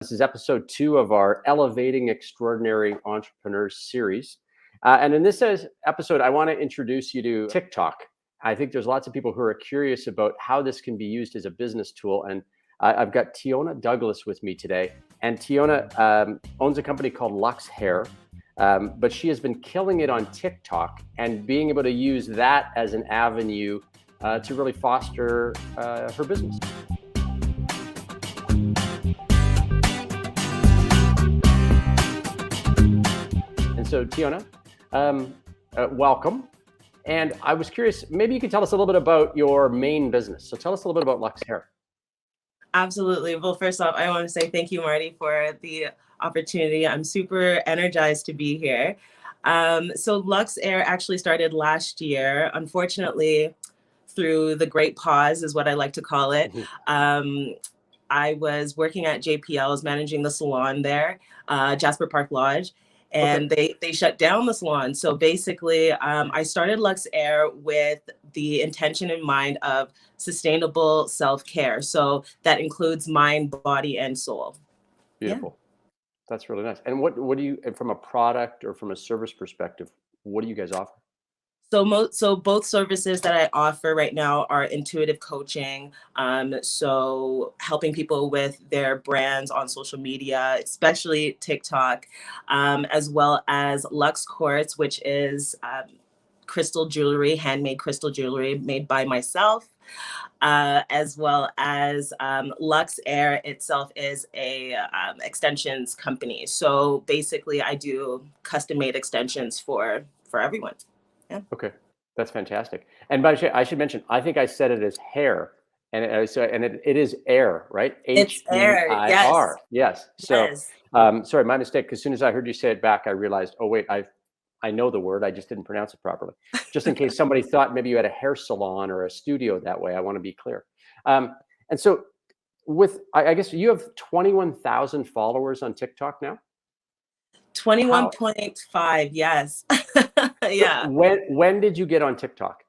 This is episode 2 of our Elevating Extraordinary Entrepreneurs series. And in this episode, I want to introduce you to TikTok. I think there's lots of people who are curious about how this can be used as a business tool. And I've got Teona Douglas with me today. And Teona owns a company called Heir, but she has been killing it on TikTok and being able to use that as an avenue to really foster her business. So Teona, welcome. And I was curious, maybe you could tell us a little bit about your main business. So tell us a little bit about Heir. Absolutely. Well, first off, I want to say thank you, Marty, for the opportunity. I'm super energized to be here. So Heir actually started last year. Unfortunately, through the great pause is what I like to call it. I was working at JPL, I was managing the salon there, Jasper Park Lodge. And they shut down the salon. So basically, I started Heir with the intention in mind of sustainable self-care. So that includes mind, body, and soul. Beautiful. Yeah. That's really nice. And what do you, from a product or from a service perspective, what do you guys offer? So both services that I offer right now are intuitive coaching. So helping people with their brands on social media, especially TikTok, as well as Luxe Quartz, which is crystal jewelry, handmade crystal jewelry made by myself. As well as Heir itself is a extensions company. So basically, I do custom-made extensions for everyone. Yeah. Okay, that's fantastic. And by the way, I should mention, I think I said it as hair, and it is air, right? It's Heir, H-E-I-R. Yes. So, yes. Sorry, my mistake. As soon as I heard you say it back, I realized, oh wait, I know the word, I just didn't pronounce it properly. Just in case somebody thought maybe you had a hair salon or a studio that way, I want to be clear. And so, I guess you have 21,000 followers on TikTok now. 21.5, yes. Yeah. When did you get on TikTok?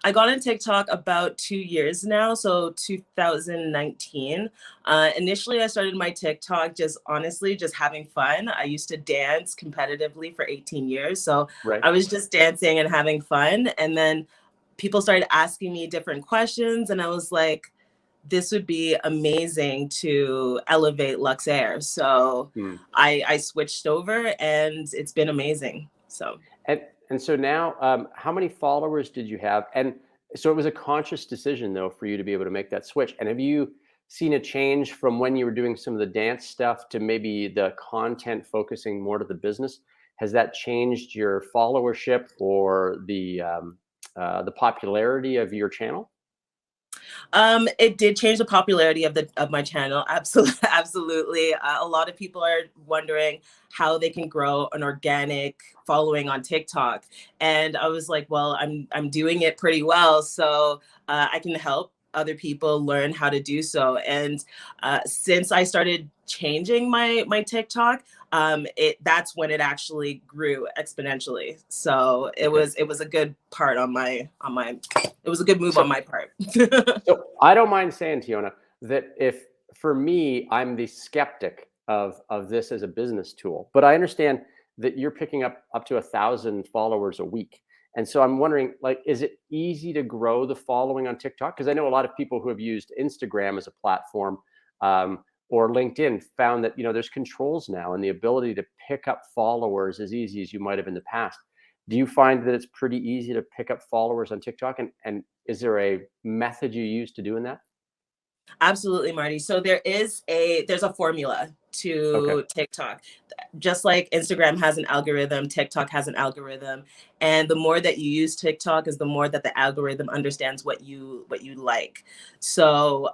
I got on TikTok about 2 years now, so 2019. Initially, I started my TikTok just having fun. I used to dance competitively for 18 years, so right. I was just dancing and having fun. And then people started asking me different questions, and I was like, this would be amazing to elevate Heir. So I switched over, and it's been amazing. So and so now, how many followers did you have? And so it was a conscious decision, though, for you to be able to make that switch. And have you seen a change from when you were doing some of the dance stuff to maybe the content focusing more to the business? Has that changed your followership or the popularity of your channel? It did change the popularity of my channel. Absolutely. A lot of people are wondering how they can grow an organic following on TikTok. And I was like, well, I'm doing it pretty well. So I can help other people learn how to do so. And since I started changing my TikTok, that's when it actually grew exponentially. So it was a good part it was a good move on my part. So I don't mind saying, Teona, that if for me, I'm the skeptic of this as a business tool, but I understand that you're picking up to 1,000 followers a week. And so I'm wondering, like, is it easy to grow the following on TikTok? Because I know a lot of people who have used Instagram as a platform or LinkedIn found that, there's controls now and the ability to pick up followers as easy as you might have in the past. Do you find that it's pretty easy to pick up followers on TikTok? And is there a method you use to doing that? Absolutely, Marty. So there's a formula to TikTok. Just like Instagram has an algorithm, TikTok has an algorithm. And the more that you use TikTok is the more that the algorithm understands what you like. So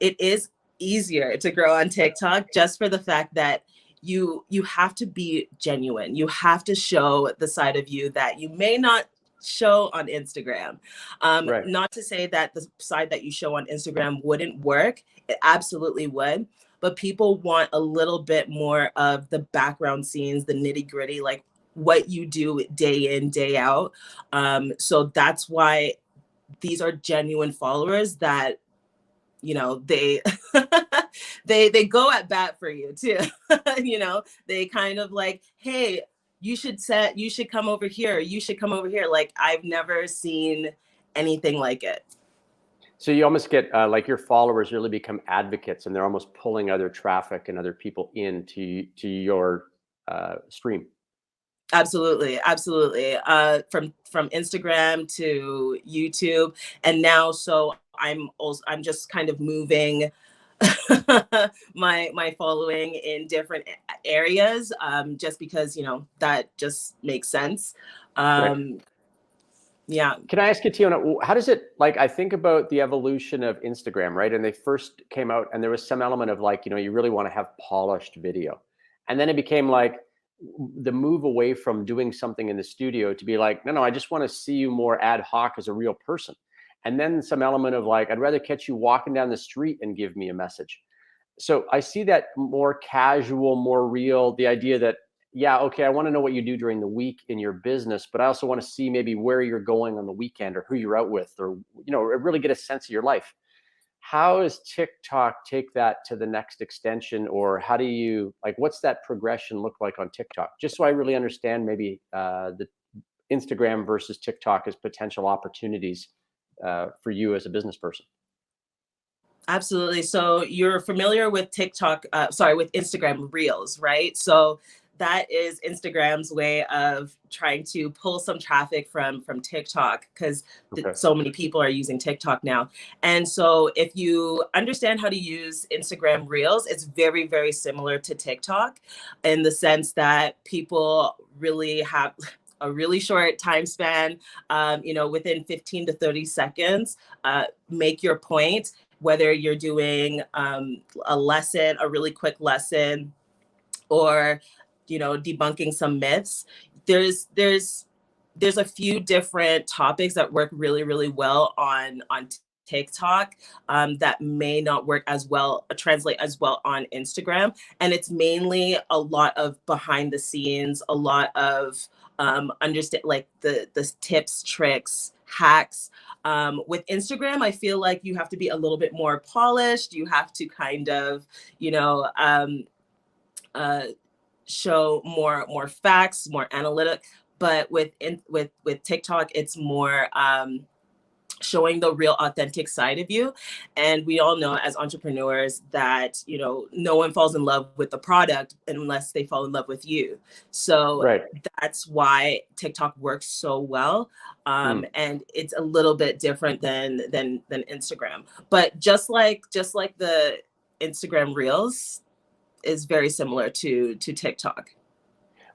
it is easier to grow on TikTok just for the fact that you have to be genuine. You have to show the side of you that you may not show on Instagram. Right. Not to say that the side that you show on Instagram wouldn't work. It absolutely would. But people want a little bit more of the background scenes, the nitty gritty, like what you do day in, day out. So that's why these are genuine followers that, they they go at bat for you too. You know, they kind of like, hey, you should come over here. You should come over here. Like, I've never seen anything like it. So you almost get like your followers really become advocates, and they're almost pulling other traffic and other people into your stream. Absolutely, absolutely. From Instagram to YouTube, and now I'm just kind of moving my following in different areas, just because, you know, that just makes sense. Right. Yeah. Can I ask you, Teona, how does it, like, I think about the evolution of Instagram, right? And they first came out and there was some element of like, you know, you really want to have polished video. And then it became like the move away from doing something in the studio to be like, no, I just want to see you more ad hoc as a real person. And then some element of like, I'd rather catch you walking down the street and give me a message. So I see that more casual, more real, the idea that, yeah, okay, I want to know what you do during the week in your business, but I also want to see maybe where you're going on the weekend or who you're out with, or, you know, really get a sense of your life. How does TikTok take that to the next extension, or how do you, like, what's that progression look like on TikTok? Just so I really understand maybe the Instagram versus TikTok as potential opportunities for you as a business person. Absolutely. So you're familiar with with Instagram Reels, right? So that is Instagram's way of trying to pull some traffic from TikTok, because Okay. so many people are using TikTok now. And so if you understand how to use Instagram Reels, it's very, very similar to TikTok in the sense that people really have a really short time span, you know, within 15 to 30 seconds, make your point, whether you're doing a lesson, a really quick lesson, or, you know, debunking some myths. There's a few different topics that work really, really well on TikTok, that may not work as well, translate as well on Instagram. And it's mainly a lot of behind the scenes, a lot of understand, like the tips, tricks, hacks. With Instagram, I feel like you have to be a little bit more polished. You have to kind of, you know, uh, show more facts, more analytic. But with TikTok, it's more showing the real authentic side of you. And we all know as entrepreneurs that, you know, no one falls in love with the product unless they fall in love with you. So Right. that's why TikTok works so well. And it's a little bit different than Instagram. But just like the Instagram Reels is very similar to TikTok.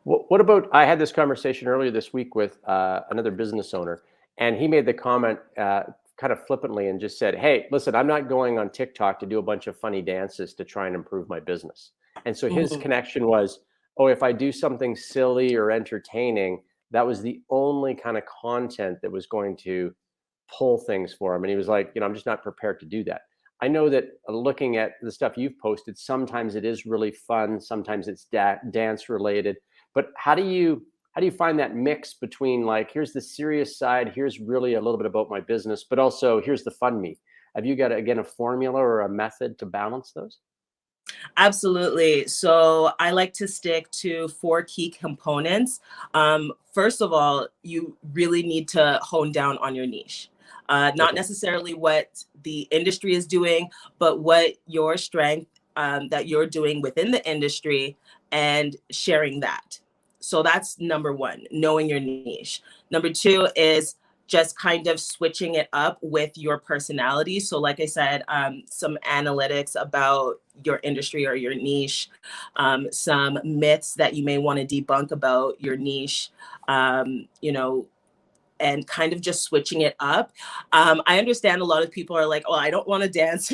What about, I had this conversation earlier this week with another business owner, and he made the comment kind of flippantly and just said, hey, listen, I'm not going on TikTok to do a bunch of funny dances to try and improve my business. And so his Mhm. connection was, oh, if I do something silly or entertaining, that was the only kind of content that was going to pull things for him. And he was like, you know, I'm just not prepared to do that. I know that looking at the stuff you've posted, sometimes it is really fun, sometimes it's dance related. But how do you find that mix between, like, here's the serious side, here's really a little bit about my business, but also here's the fun me? Have you got, again, a formula or a method to balance those? Absolutely. So I like to stick to four key components. First of all, you really need to hone down on your niche. Not Okay. necessarily what the industry is doing, but what your strength, that you're doing within the industry, and sharing that. So that's number one, knowing your niche. Number two is just kind of switching it up with your personality. So, like I said, some analytics about your industry or your niche, some myths that you may want to debunk about your niche, you know, and kind of just switching it up. I understand a lot of people are like, oh, I don't want to dance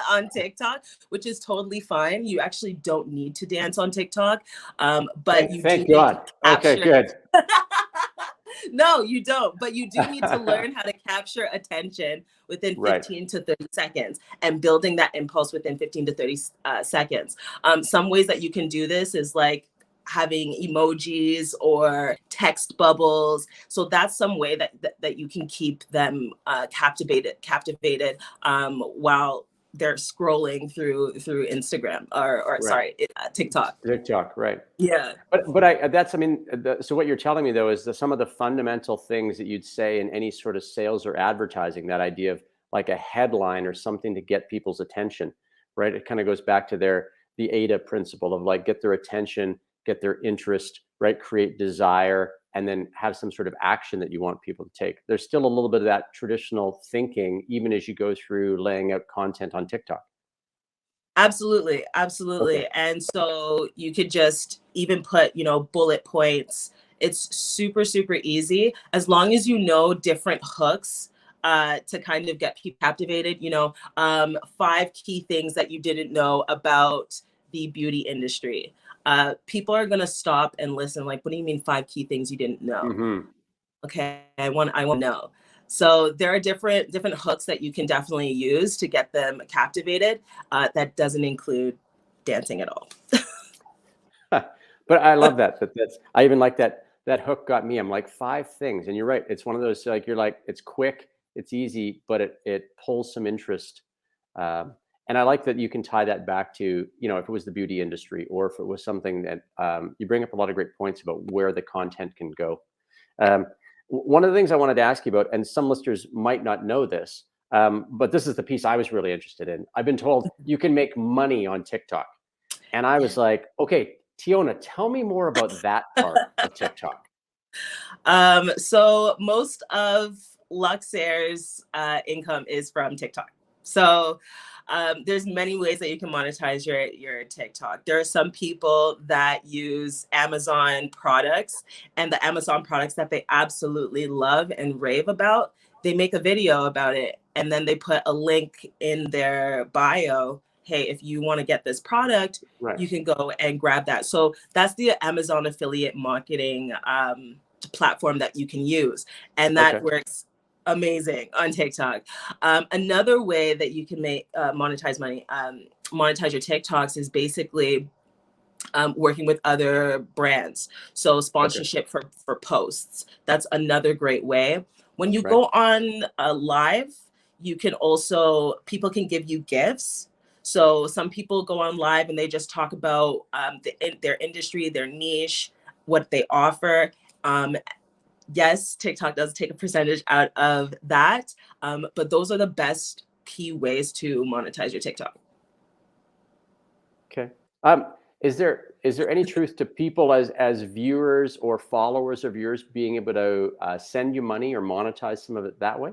on TikTok, which is totally fine. You actually don't need to dance on TikTok, but you do Thank need to God. Okay, capture. good. No, you don't. But you do need to learn how to capture attention within Right. 15 to 30 seconds and building that impulse within 15 to 30 seconds. Some ways that you can do this is like having emojis or text bubbles. So that's some way that you can keep them captivated while they're scrolling through Instagram or Right. sorry, TikTok. TikTok, right. Yeah. But I mean, so what you're telling me though is that some of the fundamental things that you'd say in any sort of sales or advertising, that idea of like a headline or something to get people's attention, right? It kind of goes back to the AIDA principle of like get their attention, get their interest, right? Create desire, and then have some sort of action that you want people to take. There's still a little bit of that traditional thinking, even as you go through laying out content on TikTok. Absolutely, Okay. absolutely. And so you could just even put, bullet points. It's super, super easy as long as you know different hooks to kind of get people captivated. 5 key things that you didn't know about the beauty industry. People are gonna stop and listen. Like, what do you mean 5 key things you didn't know? Mm-hmm. Okay, I want to know. So there are different hooks that you can definitely use to get them captivated. That doesn't include dancing at all. But I love that. I even like that hook got me. I'm like 5 things, and you're right. It's one of those like you're like it's quick, it's easy, but it pulls some interest. And I like that you can tie that back to if it was the beauty industry or if it was something that you bring up a lot of great points about where the content can go. Um, One of the things I wanted to ask you about, and some listeners might not know this, but this is the piece I was really interested in. I've been told you can make money on TikTok. And I was like, okay, Teona, tell me more about that part of TikTok. So most of Luxair's income is from TikTok. So there's many ways that you can monetize your TikTok. There are some people that use Amazon products, and the Amazon products that they absolutely love and rave about, they make a video about it, and then they put a link in their bio. Hey, if you want to get this product, Right. you can go and grab that. So that's the Amazon affiliate marketing platform that you can use, and that Okay. works amazing on TikTok. Another way that you can make monetize your TikToks is basically working with other brands. So Okay. sponsorship for posts. That's another great way. When you Right. go on live, people can give you gifts. So some people go on live and they just talk about their industry, their niche, what they offer. Yes, TikTok does take a percentage out of that, but those are the best key ways to monetize your TikTok. Okay. Is there any truth to people as viewers or followers of yours being able to send you money or monetize some of it that way?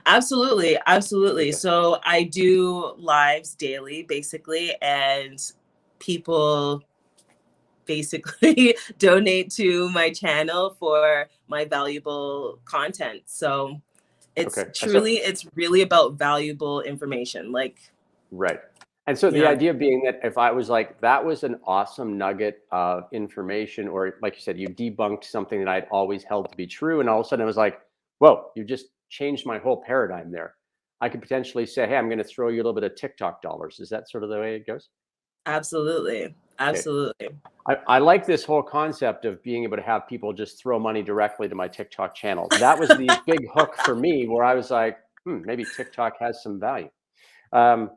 Absolutely, absolutely. Okay. So I do lives daily, basically, and people basically donate to my channel for my valuable content. So Okay. it's really about valuable information. Like, Right. And so the yeah. idea being that if I was like, that was an awesome nugget of information, or like you said, you debunked something that I'd always held to be true. And all of a sudden I was like, whoa, you just changed my whole paradigm there. I could potentially say, hey, I'm going to throw you a little bit of TikTok dollars. Is that sort of the way it goes? Absolutely. Okay. Absolutely. I like this whole concept of being able to have people just throw money directly to my TikTok channel. That was the big hook for me where I was like, maybe TikTok has some value. Um,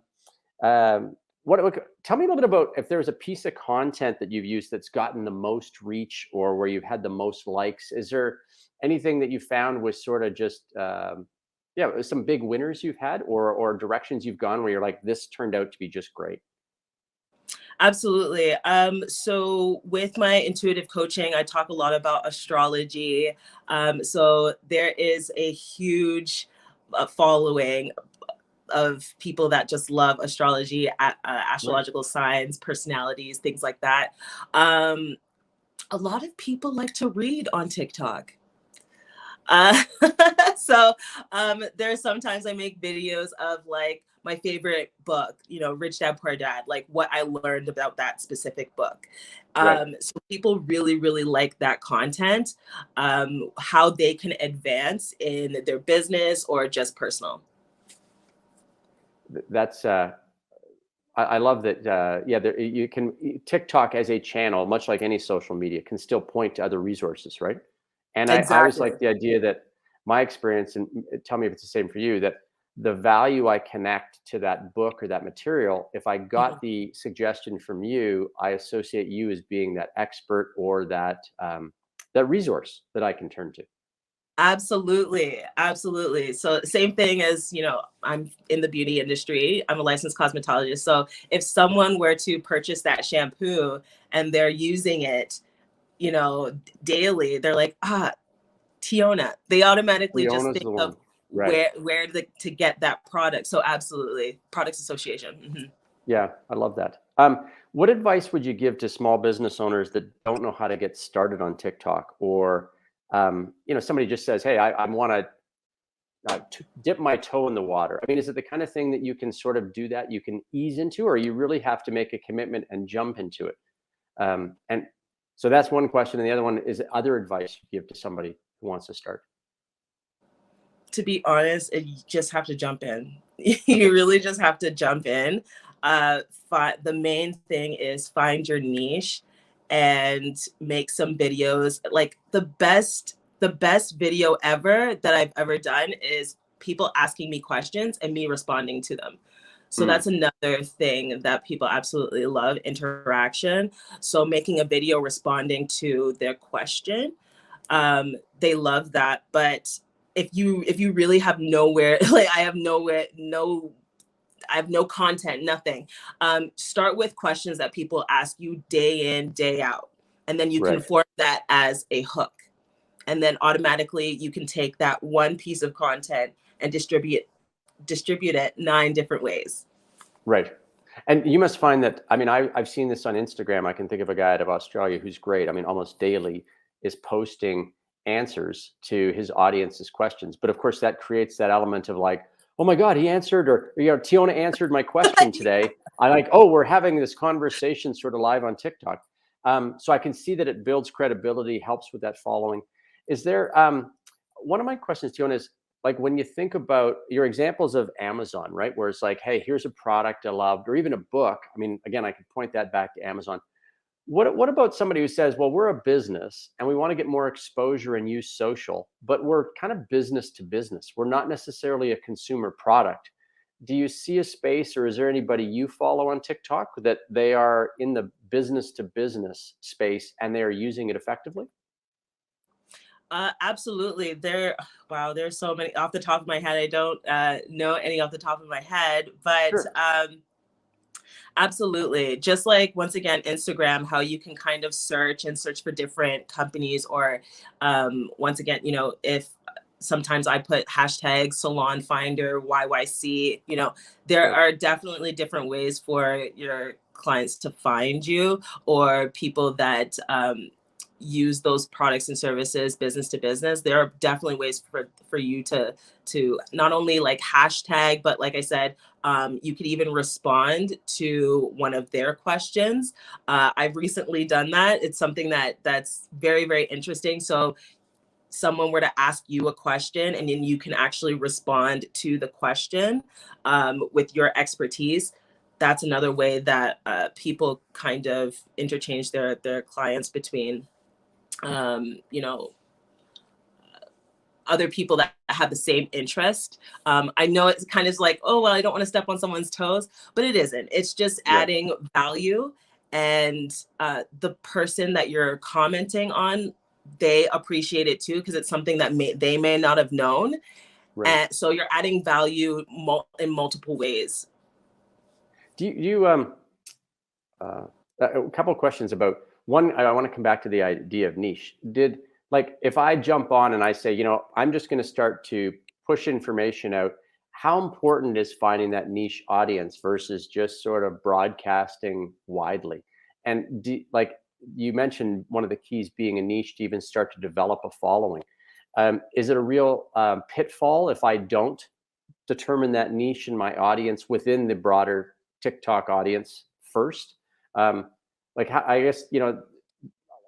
tell me a little bit about if there's a piece of content that you've used that's gotten the most reach or where you've had the most likes. Is there anything that you found was sort of just, some big winners you've had or directions you've gone where you're like, this turned out to be just great? Absolutely. So with my intuitive coaching, I talk a lot about astrology. So there is a huge following of people that just love astrology, Right. astrological signs, personalities, things like that. Um, a lot of people like to read on TikTok. Uh, so there's sometimes I make videos of like my favorite book, Rich Dad Poor Dad, like what I learned about that specific book. Right. So people really, really like that content, how they can advance in their business or just personal. That's I love that. Yeah, you can TikTok as a channel, much like any social media, can still point to other resources, right? And I always Exactly. like the idea that my experience, and tell me if it's the same for you, that the value I connect to that book or that material, if I got the suggestion from you, I associate you as being that expert or that that resource that I can turn to. Absolutely. Absolutely. So same thing as, I'm in the beauty industry. I'm a licensed cosmetologist. So if someone were to purchase that shampoo and they're using it, daily, they're like, Teona. They automatically just Leona's think the of one, right? where to get that product. So absolutely, products association. Yeah, I love that. What advice would you give to small business owners that don't know how to get started on TikTok, or somebody just says, "Hey, I want to dip my toe in the water." I mean, is it the kind of thing that you can sort of do that you can ease into, or you really have to make a commitment and jump into it? And so that's one question. And the other one is other advice you give to somebody who wants to start. To be honest, you just have to jump in. Okay. You really just have to jump in. Uh, the main thing is find your niche and make some videos. Like the best video ever that I've ever done is people asking me questions and me responding to them. So Mm, that's another thing that people absolutely love, interaction. So making a video responding to their question, they love that. But if you really have nowhere, like I have nowhere, I have no content, nothing. Start with questions that people ask you day in, day out, and then you can right. form that as a hook, and then automatically you can take that one piece of content and distribute it 9 different ways. Right. And you must find that, I mean, I've seen this on Instagram. I can think of a guy out of Australia who's great. I mean, almost daily is posting answers to his audience's questions. But of course, that creates that element of like, oh my God, he answered, or, Tiona answered my question today. I like, oh, we're having this conversation sort of live on TikTok. So I can see that it builds credibility, helps with that following. Is there, one of my questions, Tiona, is, like, when you think about your examples of Amazon, right? Where it's like, hey, here's a product I loved, or even a book. I mean, again, I could point that back to Amazon. What about somebody who says, well, we're a business and we want to get more exposure and use social, but we're kind of business to business. We're not necessarily a consumer product. Do you see a space, or is there anybody you follow on TikTok that they are in the business to business space and they are using it effectively? Absolutely. Wow, there's so many off the top of my head. I don't know any off the top of my head, but Sure. absolutely. Just like, once again, Instagram, how you can kind of search for different companies, or once again, if sometimes I put hashtag salon finder YYC, there Right. are definitely different ways for your clients to find you, or people that use those products and services business to business. There are definitely ways for you to not only like hashtag, but like I said, you could even respond to one of their questions. I've recently done that. It's something that's very, very interesting. So someone were to ask you a question, and then you can actually respond to the question with your expertise. That's another way that people kind of interchange their clients between um, you know, other people that have the same interest. I know it's kind of like, oh, well, I don't want to step on someone's toes, but it isn't. It's just Right. adding value, and the person that you're commenting on, they appreciate it too, because it's something that they may not have known. Right. And so you're adding value in multiple ways. Do you uh, a couple of questions about one. I want to come back to the idea of niche. Did, like, if I jump on and I say, I'm just going to start to push information out, how important is finding that niche audience versus just sort of broadcasting widely? And like you mentioned, one of the keys being a niche to even start to develop a following. Is it a real pitfall if I don't determine that niche in my audience within the broader TikTok audience first? Um, like, I guess,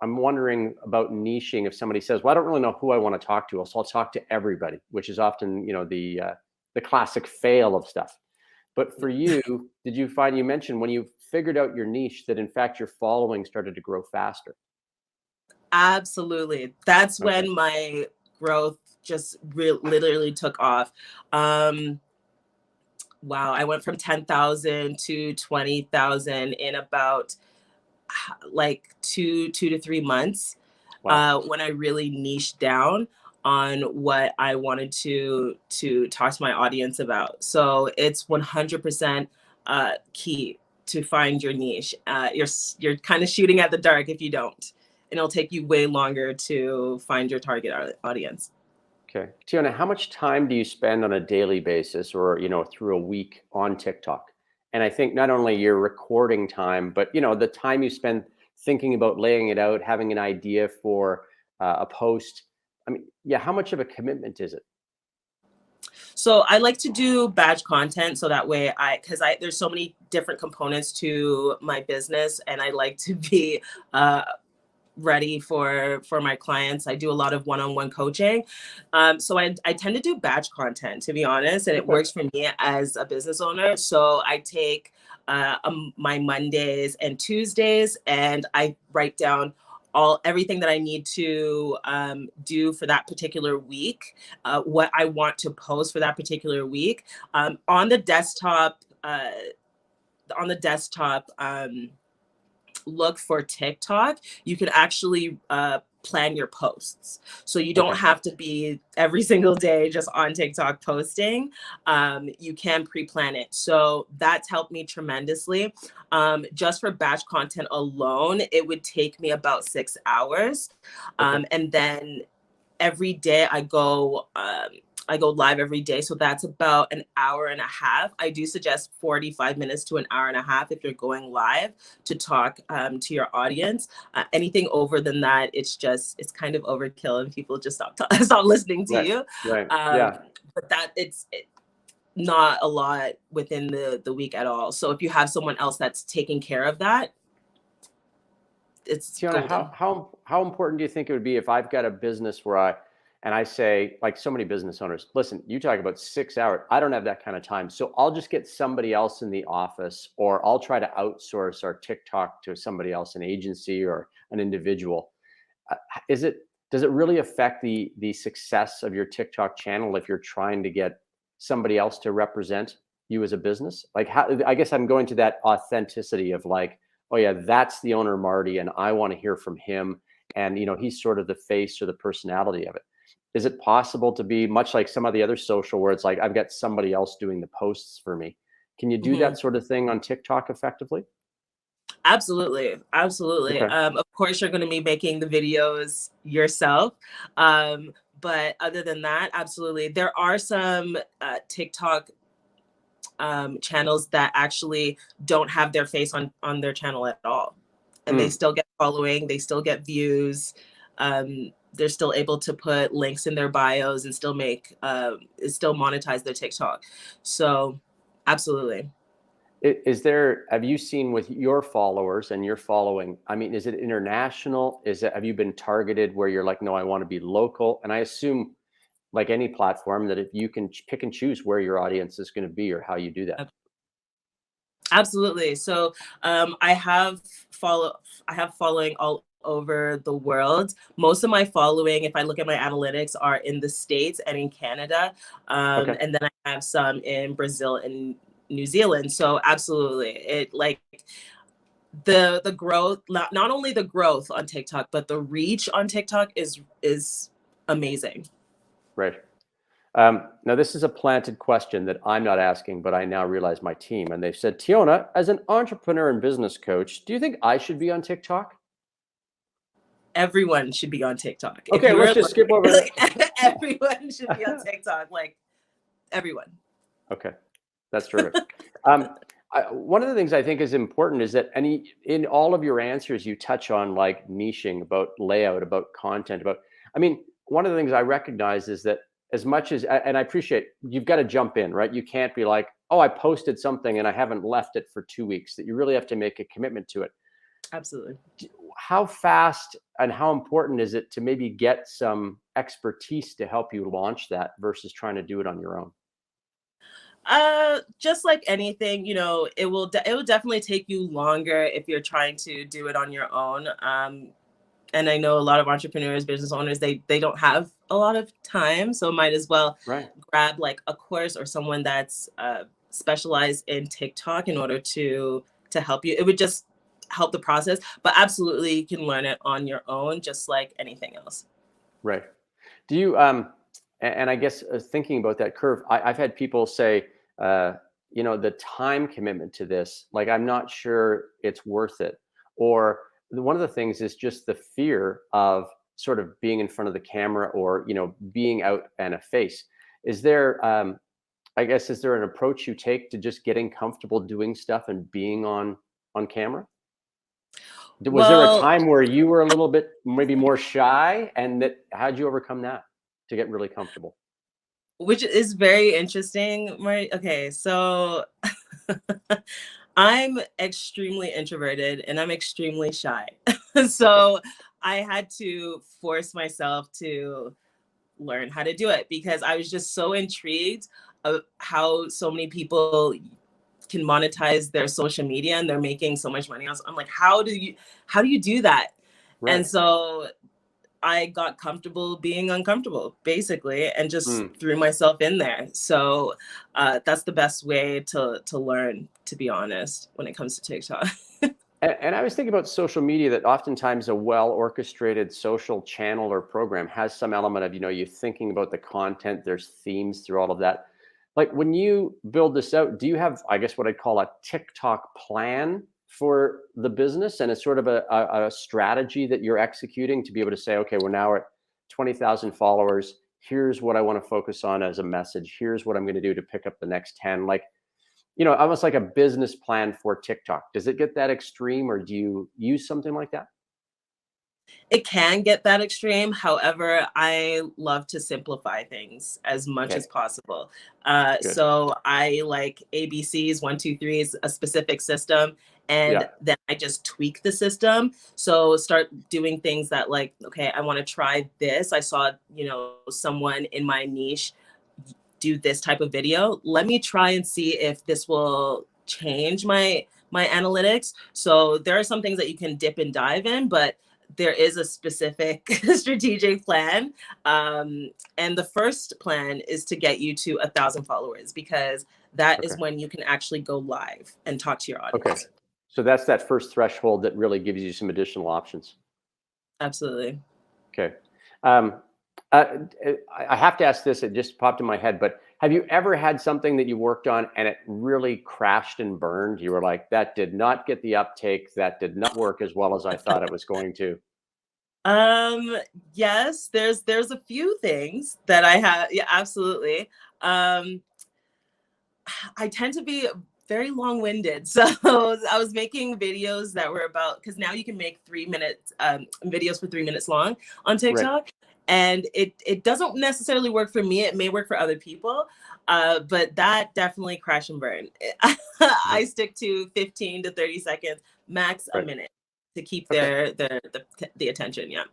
I'm wondering about niching. If somebody says, "Well, I don't really know who I want to talk to, so I'll talk to everybody," which is often, the classic fail of stuff. But for you, did you find, you mentioned when you figured out your niche, that in fact your following started to grow faster? Absolutely. That's Okay. when my growth just literally took off. Um, wow, I went from 10,000 to 20,000 in about like 2 to 3 months. Wow. When I really niched down on what I wanted to talk to my audience about. So it's 100% key to find your niche. You're kind of shooting at the dark if you don't, and it'll take you way longer to find your target audience. Okay. Teona, how much time do you spend on a daily basis or, through a week on TikTok? And I think not only your recording time, but, the time you spend thinking about laying it out, having an idea for a post. I mean, yeah, how much of a commitment is it? So I like to do batch content so that way because there's so many different components to my business, and I like to be ready for my clients. I do a lot of one-on-one coaching. So I tend to do batch content, to be honest, and it Okay. works for me as a business owner. So I take my Mondays and Tuesdays, and I write down everything that I need to do for that particular week, what I want to post for that particular week. On the desktop, look for TikTok, you can actually plan your posts. So you don't Okay. have to be every single day just on TikTok posting. You can pre-plan it. So that's helped me tremendously. Just for batch content alone, it would take me about 6 hours. Okay. And then every day I go live every day. So that's about an hour and a half. I do suggest 45 minutes to an hour and a half if you're going live to talk to your audience. Anything over than that, it's kind of overkill and people just stop listening to Right. you. Right. Um, Yeah. but it's not a lot within the week at all. So if you have someone else that's taking care of that, it's Tiona, golden. how important do you think it would be if I've got a business where I say, like so many business owners, listen, you talk about 6 hours. I don't have that kind of time. So I'll just get somebody else in the office, or I'll try to outsource our TikTok to somebody else, an agency or an individual. Uh, does it really affect the success of your TikTok channel if you're trying to get somebody else to represent you as a business? Like, how, I guess I'm going to that authenticity of like, oh yeah, that's the owner Marty, and I want to hear from him. And he's sort of the face or the personality of it. Is it possible to be much like some of the other social where it's like I've got somebody else doing the posts for me? Can you do Mhm. that sort of thing on TikTok effectively? Absolutely. Absolutely. Okay. Of course, you're going to be making the videos yourself. But other than that, absolutely. There are some TikTok channels that actually don't have their face on their channel at all. And they Mm. still get following, they still get views. They're still able to put links in their bios and still still monetize their TikTok. So absolutely. Have you seen with your followers and your following, I mean, is it international? Have you been targeted where you're like, no, I want to be local? And I assume, like any platform, that if you can pick and choose where your audience is going to be or how you do that. Absolutely. So I have following all over the world. Most of my following, if I look at my analytics, are in the States and in Canada. Okay. And then I have some in Brazil and New Zealand. So absolutely. It like the growth, not only the growth on TikTok, but the reach on TikTok is amazing. Right. Now, this is a planted question that I'm not asking, but I now realize my team. And they've said, Teona, as an entrepreneur and business coach, do you think I should be on TikTok? Everyone should be on TikTok. If Okay, let's you're just skip over like, that. everyone should be on TikTok. Like everyone. Okay, that's terrific. One of the things I think is important is that in all of your answers, you touch on like niching, about layout, about content, I mean, one of the things I recognize is that as much as, and I appreciate, you've got to jump in, right? You can't be like, oh, I posted something and I haven't left it for 2 weeks, that you really have to make a commitment to it. Absolutely. How fast and how important is it to maybe get some expertise to help you launch that versus trying to do it on your own? Just like anything, it will definitely take you longer if you're trying to do it on your own. And I know a lot of entrepreneurs, business owners, they don't have a lot of time, so might as well Right. grab like a course or someone that's specialize in TikTok in order to help you. It would just help the process, but absolutely you can learn it on your own, just like anything else. Right. Do you and I guess thinking about that curve, I've had people say, the time commitment to this, like I'm not sure it's worth it. Or one of the things is just the fear of sort of being in front of the camera, or being out and a face. Is there, I guess, is there an approach you take to just getting comfortable doing stuff and being on camera? Was there a Well, time where you were a little bit maybe more shy, and that how'd you overcome that to get really comfortable? which is very interesting, right? Okay, so I'm extremely introverted and I'm extremely shy. Okay. So I had to force myself to learn how to do it because I was just so intrigued of how so many people can monetize their social media and they're making so much money. I'm like, how do you do that? And Right. so I got comfortable being uncomfortable, basically, and just Mm. threw myself in there. So that's the best way to learn, to be honest, when it comes to TikTok. And I was thinking about social media, that oftentimes a well orchestrated social channel or program has some element of, you thinking about the content, there's themes through all of that. Like when you build this out, do you have, I guess, what I'd call a TikTok plan for the business? And it's sort of a strategy that you're executing to be able to say, okay, we're now at 20,000 followers. Here's what I want to focus on as a message. Here's what I'm going to do to pick up the next 10. Like, almost like a business plan for TikTok. Does it get that extreme, or do you use something like that? It can get that extreme. However, I love to simplify things as much Okay, as possible. good. So I like ABCs, one, two, threes, a specific system, Yeah. and then I just tweak the system. So start doing things that, like, okay, I want to try this. I saw, someone in my niche do this type of video. Let me try and see if this will change my analytics. So there are some things that you can dip and dive in, but there is a specific strategic plan. And the first plan is to get you to 1,000 followers, because that is Okay. when you can actually go live and talk to your Okay. audience. So that's that first threshold that really gives you some additional options. Absolutely. Okay. Um, I have to ask this. It just popped in my head, but have you ever had something that you worked on and it really crashed and burned? You were like, that did not get the uptake. That did not work as well as I thought it was going to. Um, yes, there's a few things that I have. Yeah, absolutely. Um, I tend to be very long-winded. So I was making videos that were about, because now you can make 3 minutes videos for 3 minutes long on Right. TikTok. And it doesn't necessarily work for me. It may work for other people. But that definitely crash and burn. Mhm. I stick to 15 to 30 seconds, max a Right. minute, to keep Okay. the attention. Yeah.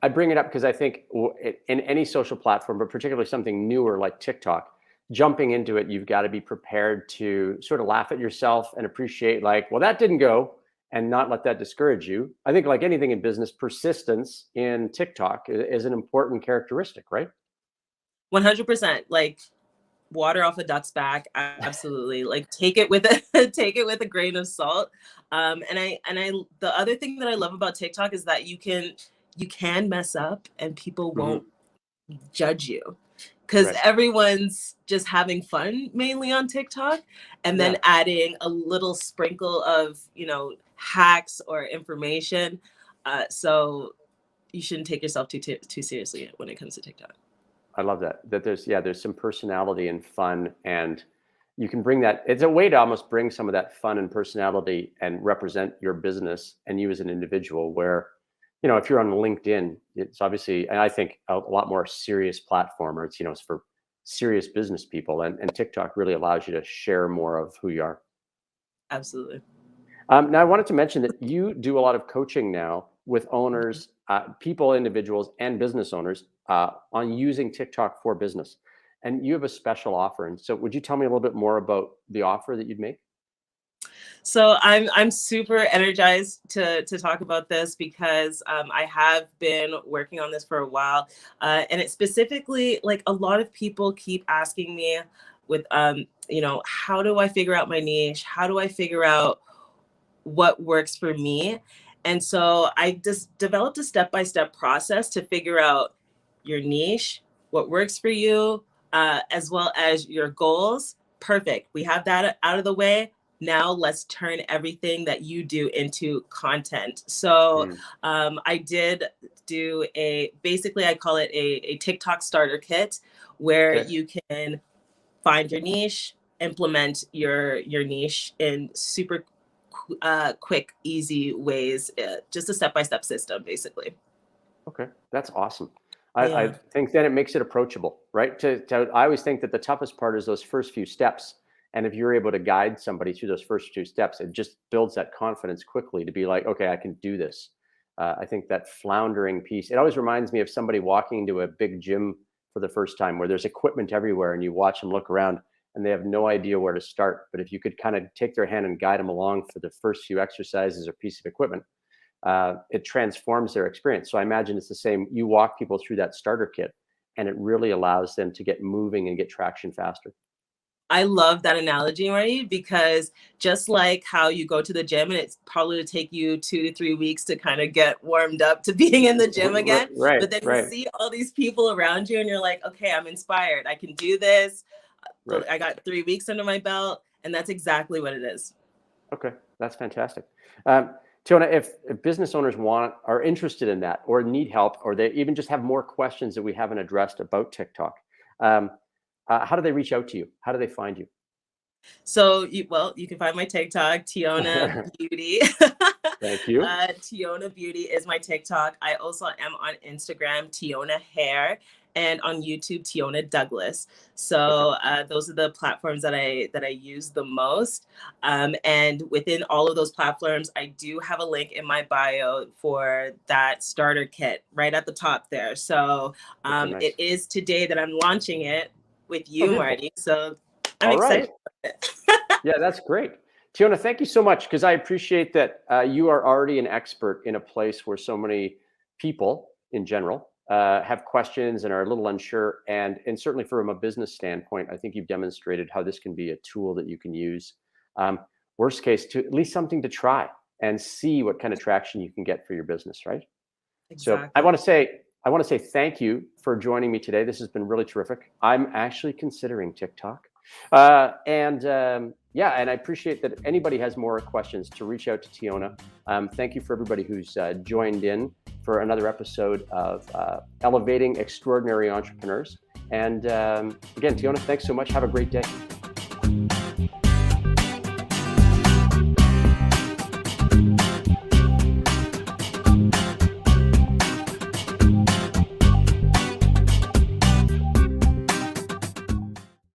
I bring it up because I think in any social platform, but particularly something newer like TikTok, jumping into it, you've got to be prepared to sort of laugh at yourself and appreciate, like, well, that didn't go, and not let that discourage you. I think, like anything in business, persistence in TikTok is an important characteristic, right? 100%. Like water off a duck's back, absolutely. Like take it with take it with a grain of salt. And I the other thing that I love about TikTok is that you can mess up and people Hmm. won't judge you, because Right. everyone's just having fun mainly on TikTok, and then Yeah. adding a little sprinkle of, hacks or information. So you shouldn't take yourself too seriously when it comes to TikTok. I love that. That there's some personality and fun, and you can bring that. It's a way to almost bring some of that fun and personality and represent your business and you as an individual. Where, if you're on LinkedIn, it's obviously, and I think a lot more serious platform, or it's for serious business people, and TikTok really allows you to share more of who you are. Absolutely. Now, I wanted to mention that you do a lot of coaching now with owners, people, individuals, and business owners on using TikTok for business. And you have a special offer. And so, would you tell me a little bit more about the offer that you'd make? So I'm super energized to talk about this, because I have been working on this for a while, and it specifically, like, a lot of people keep asking me with, how do I figure out my niche? How do I figure out what works for me? And so I just developed a step-by-step process to figure out your niche, what works for you, as well as your goals. Perfect. We have that out of the way. Now let's turn everything that you do into content. So I did do basically I call it a TikTok starter kit, where you can find your niche, implement your niche in super quick, easy ways, just a step-by-step system, basically. Okay, that's awesome. I think then it makes it approachable, right? I always think that the toughest part is those first few steps. And if you're able to guide somebody through those first two steps, it just builds that confidence quickly to be like, okay, I can do this. I think that floundering piece, it always reminds me of somebody walking into a big gym for the first time where there's equipment everywhere and you watch them look around and they have no idea where to start. But if you could kind of take their hand and guide them along for the first few exercises or piece of equipment, it transforms their experience. So I imagine it's the same. You walk people through that starter kit and it really allows them to get moving and get traction faster. I love that analogy, Marty, because just like how you go to the gym and it's probably to take you 2 to 3 weeks to kind of get warmed up to being in the gym again, but then you see all these people around you and you're like, okay, I'm inspired. I can do this. I got 3 weeks under my belt, and that's exactly what it is. Okay, that's fantastic. Teona, if business owners are interested in that or need help, or they even just have more questions that we haven't addressed about TikTok, how do they reach out to you? How do they find you? So, you can find my TikTok, Teona Beauty. Thank you. Teona Beauty is my TikTok. I also am on Instagram, Teona Heir, and on YouTube, Teona Douglas. So those are the platforms that I use the most. And within all of those platforms, I do have a link in my bio for that starter kit right at the top there. So nice. It is today that I'm launching it with you, Marty. So I'm excited. Yeah, that's great. Teona, thank you so much, because I appreciate that you are already an expert in a place where so many people in general have questions and are a little unsure. And certainly from a business standpoint, I think you've demonstrated how this can be a tool that you can use. Worst case, to at least something to try and see what kind of traction you can get for your business, right? Exactly. So I want to say thank you for joining me today. This has been really terrific. I'm actually considering TikTok. And I appreciate that if anybody has more questions to reach out to Teona. Thank you for everybody who's joined in for another episode of Elevating Extraordinary Entrepreneurs. And again, Teona, thanks so much. Have a great day.